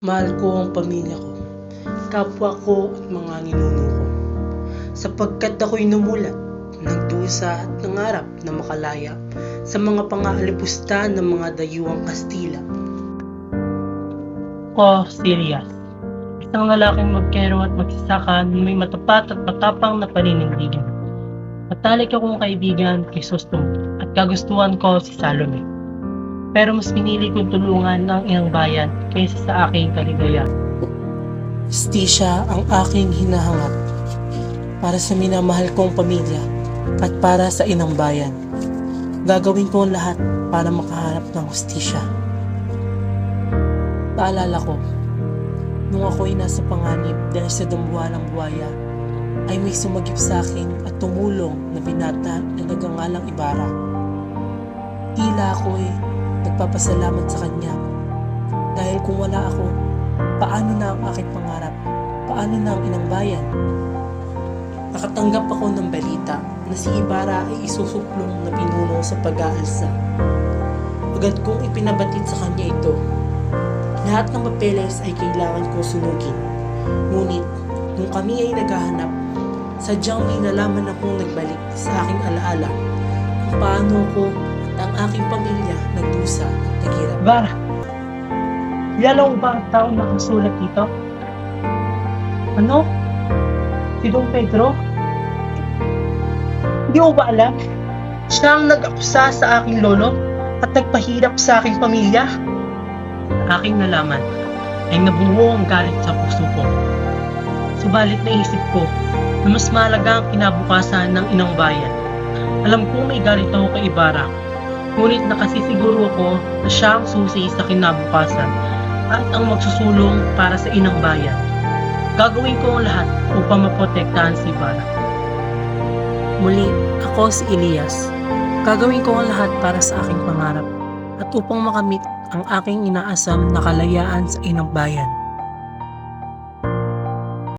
Mahal ko ang pamilya ko, kapwa ko at mga ninuno ko. Sapagkat ako'y numulat, nagdusa at nangarap na makalaya sa mga pang-aalipusta ng mga dayuhang Kastila. Ako, si Elias. Isang lalaking magkero at magsasaka na may matapat at matapang na paninindigan. Matalik akong kaibigan kay Sostom at kagustuhan ko si Salome. Pero mas pinili kong tulungan ang iyang bayan kaysa sa aking kaligayahan. Justisya ang aking hinahangat para sa minamahal kong pamilya at para sa inang bayan. Gagawin ko ang lahat para makaharap ng hustisya. Paalala ko, nung ako'y nasa panganib dahil sa dambuhalang buhaya, ay may sumagip sa akin at tumulong na binata na nagangalang Ibarra. Tila ako'y nagpapasalamat sa kanya dahil kung wala ako, paano na ang aking pangarap? Paano na ang inang bayan? Nakatanggap ako ng balita na si Ibarra ay isusuplong na pinuno sa pag-aalsa. Agad kong ipinabatid sa kanya ito. Lahat ng papeles ay kailangan kong sunugin. Ngunit, nung kami ay naghahanap, sadyang may nalaman akong nagbalik sa aking alaala kung paano ko at ang aking pamilya nagdusa at naghirap. Ibarra, kilala mo ba ang taong nakasulat dito? Ano? Si Don Pedro? Hindi mo ba alam? Siya ang nag-akusa sa aking lolo at nagpahirap sa aking pamilya. Aking nalaman ay nabuo ang galit sa puso ko. Subalit naisip ko na mas mahalaga ang kinabukasan ng inang bayan. Alam kong may galit ako kay Ibarra, ngunit nakasisiguro ako na siya ang susi sa kinabukasan at ang magsusulong para sa inang bayan. Gagawin ko ang lahat upang maprotektahan si Ibarra. Muli, ako si Elias. Gagawin ko ang lahat para sa aking pangarap at upang makamit ang aking inaasam na kalayaan sa inang bayan.